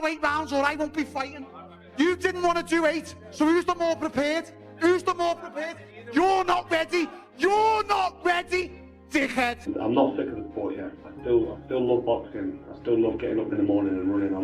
8 rounds or I won't be fighting. You didn't want to do 8, so who's the more prepared? Who's the more prepared? You're not ready. You're not ready, dickhead. I'm not sick of the sport yet. I still love boxing. I still love getting up in the morning and running.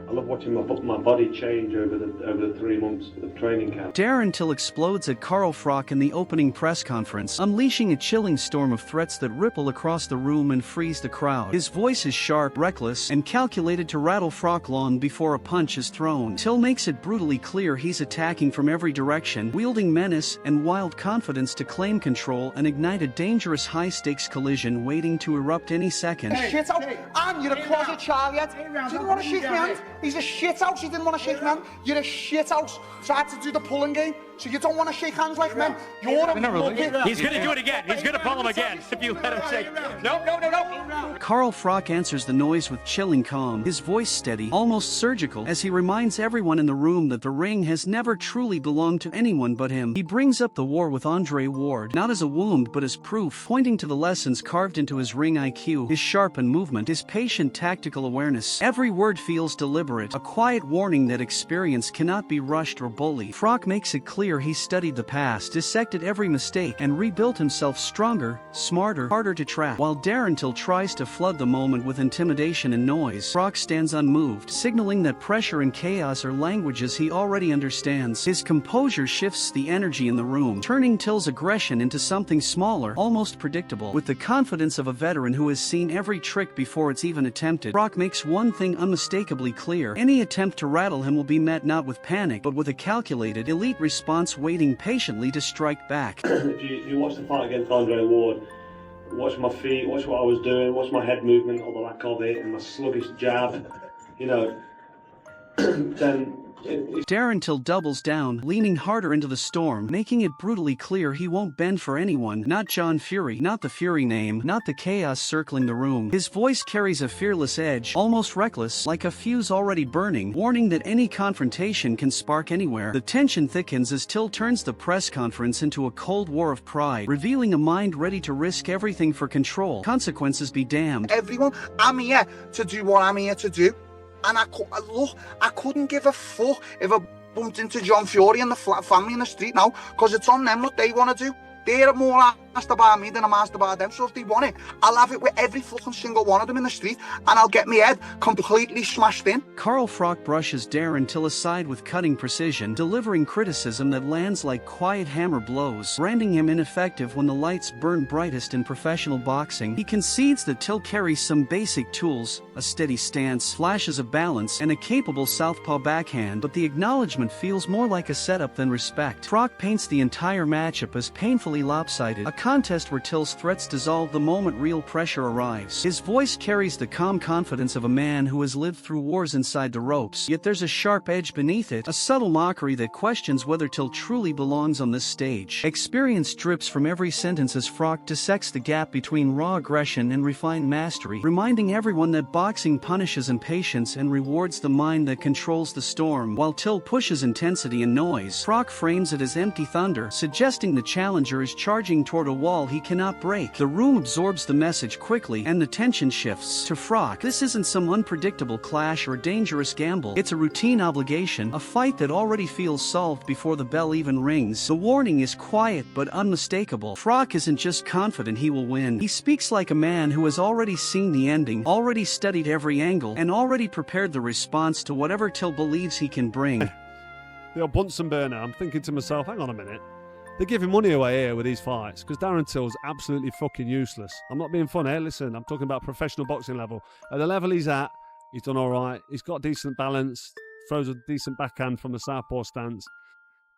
I love watching my body change over the 3 months of training camp. Darren Till explodes at Carl Froch in the opening press conference, unleashing a chilling storm of threats that ripple across the room and freeze the crowd. His voice is sharp, reckless, and calculated to rattle Froch long before a punch is thrown. Till makes it brutally clear he's attacking from every direction, wielding menace and wild confidence to claim control and ignite a dangerous high-stakes collision waiting to erupt any second. Shit out, and you're a closet child yet. Didn't want to shake my hand. He's a shit house, he didn't want to shake my hand. You're a shit house. Tried to do the pulling game, so you don't want to shake hands like men. You're a muppet. He's going to do it again. He's going to pull him again if you let him shake. No. Carl Froch answers the noise with chilling calm, his voice steady, almost surgical, as he reminds everyone in the room that the ring has never truly belonged to anyone but him. He brings up the war with Andre Ward, not as a wound but as proof, pointing to the lessons carved into his ring IQ, his sharpened movement, his patient tactical awareness. Every word feels deliberate, a quiet warning that experience cannot be rushed or bullied. Froch makes it clear he studied the past, dissected every mistake, and rebuilt himself stronger, smarter, harder to trap. While Darren Till tries to flood the moment with intimidation and noise, Froch stands unmoved, signaling that pressure and chaos are languages he already understands. His composure shifts the energy in the room, turning Till's aggression into something smaller, almost predictable. With the confidence of a veteran who has seen every trick before it's even attempted, Froch makes one thing unmistakably clear: any attempt to rattle him will be met not with panic, but with a calculated, elite response waiting patiently to strike back. If you watch the fight against Andre Ward, watch my feet, watch what I was doing, watch my head movement or the lack of it, and my sluggish jab, then Darren Till doubles down, leaning harder into the storm, making it brutally clear he won't bend for anyone, not John Fury, not the Fury name, not the chaos circling the room. His voice carries a fearless edge, almost reckless, like a fuse already burning, warning that any confrontation can spark anywhere. The tension thickens as Till turns the press conference into a cold war of pride, revealing a mind ready to risk everything for control. Consequences be damned. Everyone, I'm here to do what I'm here to do. And I couldn't give a fuck if I bumped into John Fury and the family in the street now, because it's on them what they want to do. They're more asked about me than I'm asked about them, so if they want it, I'll have it with every fucking single one of them in the street, and I'll get my head completely smashed in. Carl Froch brushes Darren Till aside with cutting precision, delivering criticism that lands like quiet hammer blows, branding him ineffective when the lights burn brightest in professional boxing. He concedes that Till carries some basic tools, a steady stance, flashes of balance, and a capable southpaw backhand, but the acknowledgement feels more like a setup than respect. Froch paints the entire matchup as painfully lopsided, a contest where Till's threats dissolve the moment real pressure arrives. His voice carries the calm confidence of a man who has lived through wars inside the ropes, yet there's a sharp edge beneath it, a subtle mockery that questions whether Till truly belongs on this stage. Experience drips from every sentence as Froch dissects the gap between raw aggression and refined mastery, reminding everyone that boxing punishes impatience and rewards the mind that controls the storm. While Till pushes intensity and noise, Froch frames it as empty thunder, suggesting the challenger is charging toward a wall he cannot break. The room absorbs the message quickly, and the tension shifts. To Froch, this isn't some unpredictable clash or dangerous gamble. It's a routine obligation, a fight that already feels solved before the bell even rings. The warning is quiet but unmistakable. Froch isn't just confident he will win. He speaks like a man who has already seen the ending, already studied every angle, and already prepared the response to whatever Till believes he can bring. The old Bunsen burner. I'm thinking to myself, hang on a minute. They're giving money away here with these fights because Darren Till's absolutely fucking useless. I'm not being funny. Listen, I'm talking about professional boxing level. At the level he's at, he's done all right. He's got decent balance, throws a decent backhand from the southpaw stance.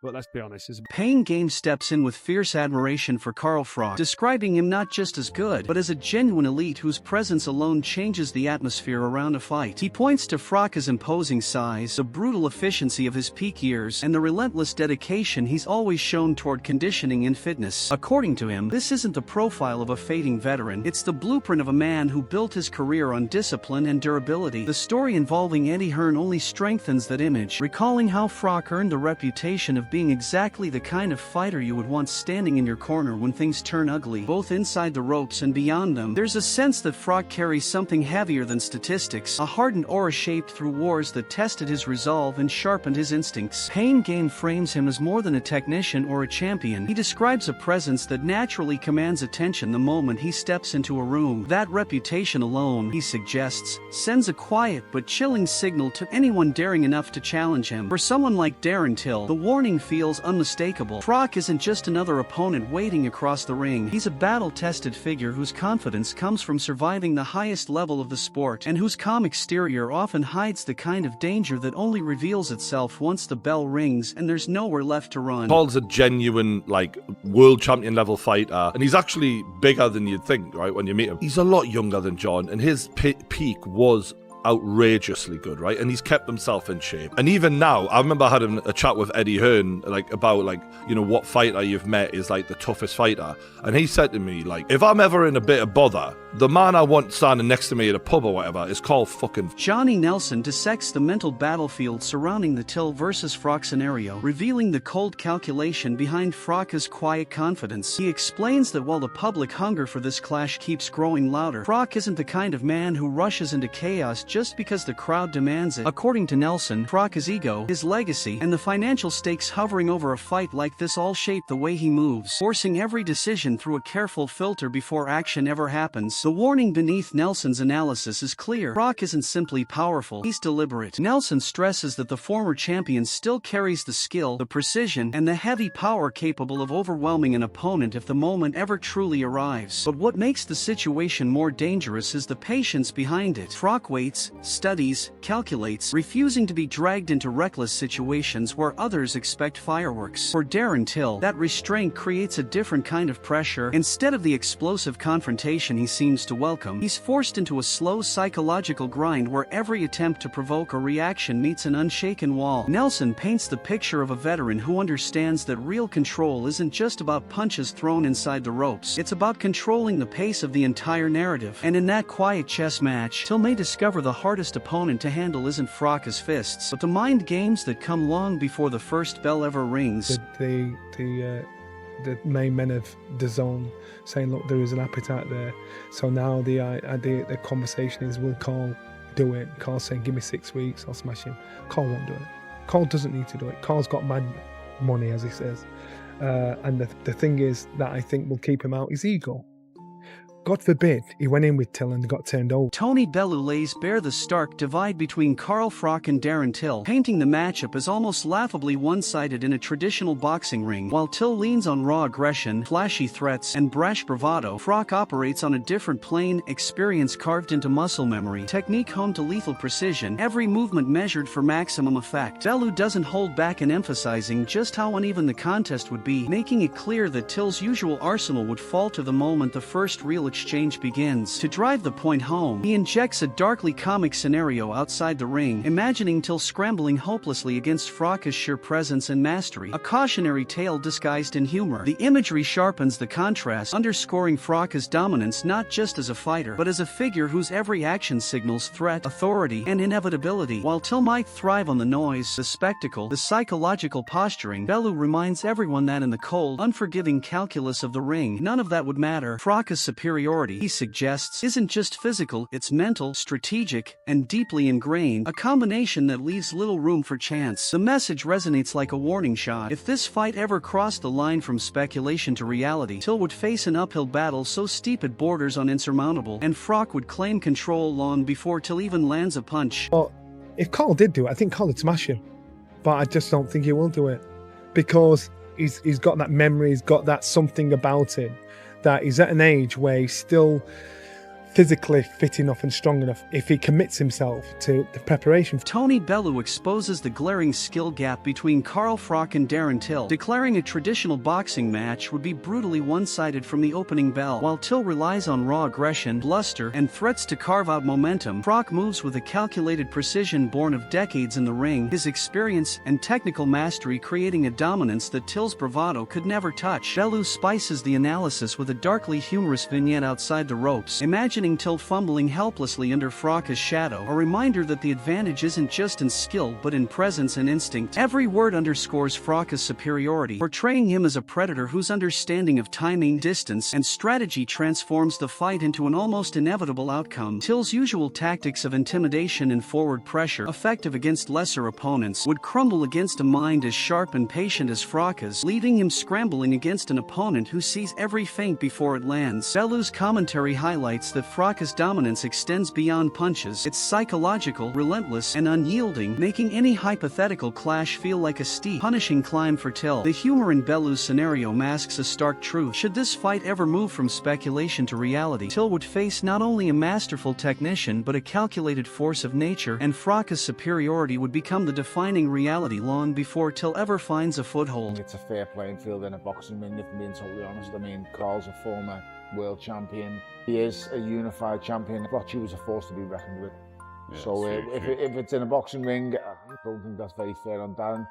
But let's be honest, Pain Game steps in with fierce admiration for Carl Froch, describing him not just as good, but as a genuine elite whose presence alone changes the atmosphere around a fight. He points to Froch's imposing size, the brutal efficiency of his peak years, and the relentless dedication he's always shown toward conditioning and fitness. According to him, this isn't the profile of a fading veteran, it's the blueprint of a man who built his career on discipline and durability. The story involving Eddie Hearn only strengthens that image, recalling how Froch earned the reputation of being exactly the kind of fighter you would want standing in your corner when things turn ugly, both inside the ropes and beyond them. There's a sense that Froch carries something heavier than statistics, a hardened aura shaped through wars that tested his resolve and sharpened his instincts. Pain Game frames him as more than a technician or a champion. He describes a presence that naturally commands attention the moment he steps into a room. That reputation alone, he suggests, sends a quiet but chilling signal to anyone daring enough to challenge him. For someone like Darren Till, the warning feels unmistakable. Froch isn't just another opponent waiting across the ring. He's a battle-tested figure whose confidence comes from surviving the highest level of the sport, and whose calm exterior often hides the kind of danger that only reveals itself once the bell rings and there's nowhere left to run. Paul's a genuine, like, world champion level fighter, and he's actually bigger than you'd think, right, when you meet him. He's a lot younger than John, and his peak was outrageously good, right? And he's kept himself in shape. And even now, I remember having a chat with Eddie Hearn, like, about, like, you know, what fighter you've met is, like, the toughest fighter. And he said to me, like, if I'm ever in a bit of bother, the man I want standing next to me at a pub or whatever is called fucking... Johnny Nelson dissects the mental battlefield surrounding the Till versus Froch scenario, revealing the cold calculation behind Froch's quiet confidence. He explains that while the public hunger for this clash keeps growing louder, Froch isn't the kind of man who rushes into chaos just because the crowd demands it. According to Nelson, Froch's ego, his legacy, and the financial stakes hovering over a fight like this all shape the way he moves, forcing every decision through a careful filter before action ever happens. The warning beneath Nelson's analysis is clear. Froch isn't simply powerful, he's deliberate. Nelson stresses that the former champion still carries the skill, the precision, and the heavy power capable of overwhelming an opponent if the moment ever truly arrives. But what makes the situation more dangerous is the patience behind it. Froch waits, studies, calculates, refusing to be dragged into reckless situations where others expect fireworks. For Darren Till, that restraint creates a different kind of pressure. Instead of the explosive confrontation he seems to welcome, he's forced into a slow psychological grind where every attempt to provoke a reaction meets an unshaken wall. Nelson paints the picture of a veteran who understands that real control isn't just about punches thrown inside the ropes, it's about controlling the pace of the entire narrative. And in that quiet chess match, Till may discover the hardest opponent to handle isn't Froch's fists, but the mind games that come long before the first bell ever rings. The main men of the zone saying, look, there is an appetite there. So now the conversation is, will Carl do it? Carl's saying, give me 6 weeks, I'll smash him. Carl won't do it. Carl doesn't need to do it. Carl's got mad money, as he says. And the thing is that I think will keep him out is ego. God forbid he went in with Till and got turned over. Tony Bellew lays bare the stark divide between Carl Froch and Darren Till, painting the matchup as almost laughably one-sided in a traditional boxing ring. While Till leans on raw aggression, flashy threats, and brash bravado, Froch operates on a different plane, experience carved into muscle memory, technique honed to lethal precision, every movement measured for maximum effect. Bellew doesn't hold back in emphasizing just how uneven the contest would be, making it clear that Till's usual arsenal would falter the moment the first real exchange begins. To drive the point home, he injects a darkly comic scenario outside the ring, imagining Till scrambling hopelessly against Froch's sheer presence and mastery, a cautionary tale disguised in humor. The imagery sharpens the contrast, underscoring Froch's dominance not just as a fighter, but as a figure whose every action signals threat, authority, and inevitability. While Till might thrive on the noise, the spectacle, the psychological posturing, Bellew reminds everyone that in the cold, unforgiving calculus of the ring, none of that would matter. Froch's superiority, he suggests, isn't just physical, it's mental, strategic, and deeply ingrained, a combination that leaves little room for chance. The message resonates like a warning shot. If this fight ever crossed the line from speculation to reality, Till would face an uphill battle so steep it borders on insurmountable, and Froch would claim control long before Till even lands a punch. But if Carl did do it, I think Carl would smash him. But I just don't think he will do it. Because he's got that memory, he's got that something about him, that he's at an age where he's still physically fit enough and strong enough if he commits himself to the preparation. Tony Bellew exposes the glaring skill gap between Carl Froch and Darren Till, declaring a traditional boxing match would be brutally one-sided from the opening bell. While Till relies on raw aggression, bluster, and threats to carve out momentum, Froch moves with a calculated precision born of decades in the ring, his experience and technical mastery creating a dominance that Till's bravado could never touch. Bellew spices the analysis with a darkly humorous vignette outside the ropes, imagining finding Till fumbling helplessly under Froch's shadow, a reminder that the advantage isn't just in skill but in presence and instinct. Every word underscores Froch's superiority, portraying him as a predator whose understanding of timing, distance, and strategy transforms the fight into an almost inevitable outcome. Till's usual tactics of intimidation and forward pressure, effective against lesser opponents, would crumble against a mind as sharp and patient as Froch's, leaving him scrambling against an opponent who sees every feint before it lands. Bellu's commentary highlights that Froch's dominance extends beyond punches. It's psychological, relentless, and unyielding, making any hypothetical clash feel like a steep, punishing climb for Till. The humor in Bellu's scenario masks a stark truth. Should this fight ever move from speculation to reality, Till would face not only a masterful technician but a calculated force of nature, and Froch's superiority would become the defining reality long before Till ever finds a foothold. It's a fair playing field in a boxing ring, if I'm being totally honest. I mean, Carl's a former world champion. He is a unified champion. Froch was a force to be reckoned with. Yeah, so if it's in a boxing ring, I don't think that's very fair on Darren.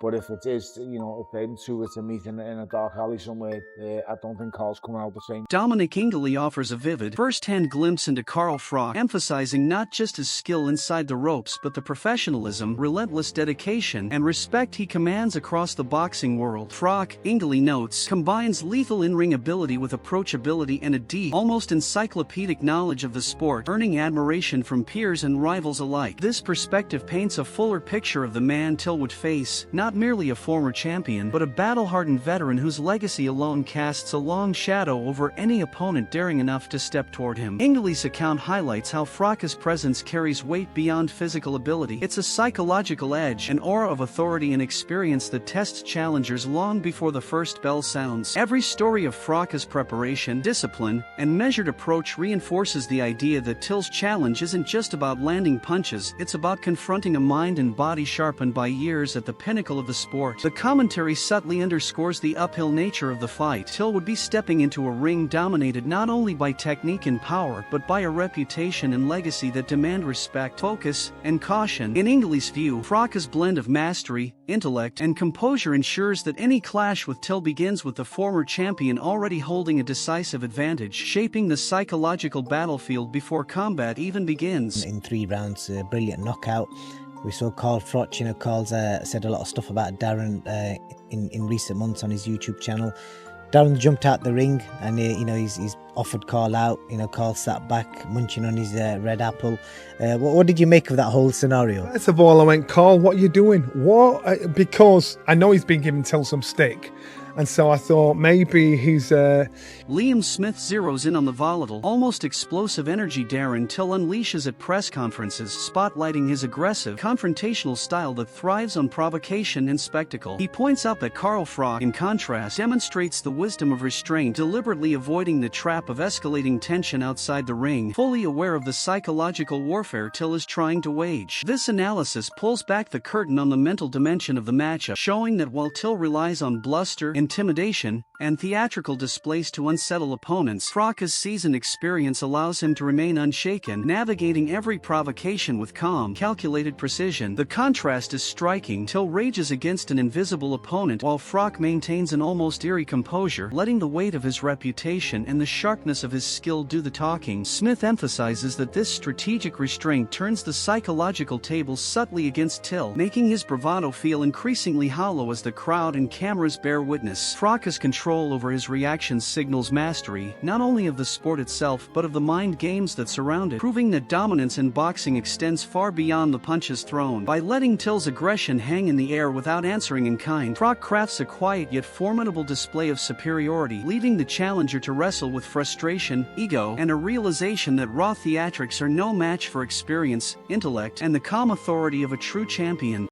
But if it is, you know, if them two were to meet in a dark alley somewhere, I don't think Carl's coming out the same. Dominic Ingley offers a vivid, first-hand glimpse into Carl Froch, emphasizing not just his skill inside the ropes but the professionalism, relentless dedication, and respect he commands across the boxing world. Froch, Ingley notes, combines lethal in-ring ability with approachability and a deep, almost encyclopedic knowledge of the sport, earning admiration from peers and rivals alike. This perspective paints a fuller picture of the man Till would face, not merely a former champion but a battle-hardened veteran whose legacy alone casts a long shadow over any opponent daring enough to step toward him. Ingley's account highlights how Froch's presence carries weight beyond physical ability. It's a psychological edge, an aura of authority and experience that tests challengers long before the first bell sounds. Every story of Froch's preparation, discipline, and measured approach reinforces the idea that Till's challenge isn't just about landing punches, it's about confronting a mind and body sharpened by years at the pinnacle of the sport. The commentary subtly underscores the uphill nature of the fight. Till would be stepping into a ring dominated not only by technique and power but by a reputation and legacy that demand respect, focus, and caution. In Ingley's view, Froch's blend of mastery, intellect, and composure ensures that any clash with Till begins with the former champion already holding a decisive advantage, shaping the psychological battlefield before combat even begins. In 3 rounds, a brilliant knockout. We saw Carl Froch, you know, Carl's said a lot of stuff about Darren in recent months on his YouTube channel. Darren jumped out the ring and, you know, he's offered Carl out. You know, Carl sat back munching on his red apple. What did you make of that whole scenario? First of all, I went, Carl, what are you doing? What? Because I know he's been giving Till some stick. And so I thought maybe he's... Liam Smith zeroes in on the volatile, almost explosive energy Darren Till unleashes at press conferences, spotlighting his aggressive, confrontational style that thrives on provocation and spectacle. He points out that Carl Froch, in contrast, demonstrates the wisdom of restraint, deliberately avoiding the trap of escalating tension outside the ring, fully aware of the psychological warfare Till is trying to wage. This analysis pulls back the curtain on the mental dimension of the matchup, showing that while Till relies on bluster, intimidation, and theatrical displays to unsettle opponents, Froch's seasoned experience allows him to remain unshaken, navigating every provocation with calm, calculated precision. The contrast is striking. Till rages against an invisible opponent while Froch maintains an almost eerie composure, letting the weight of his reputation and the sharpness of his skill do the talking. Smith emphasizes that this strategic restraint turns the psychological tables subtly against Till, making his bravado feel increasingly hollow as the crowd and cameras bear witness. Froch's control over his reactions signals mastery, not only of the sport itself but of the mind games that surround it, proving that dominance in boxing extends far beyond the punches thrown. By letting Till's aggression hang in the air without answering in kind, Froch crafts a quiet yet formidable display of superiority, leaving the challenger to wrestle with frustration, ego, and a realization that raw theatrics are no match for experience, intellect, and the calm authority of a true champion.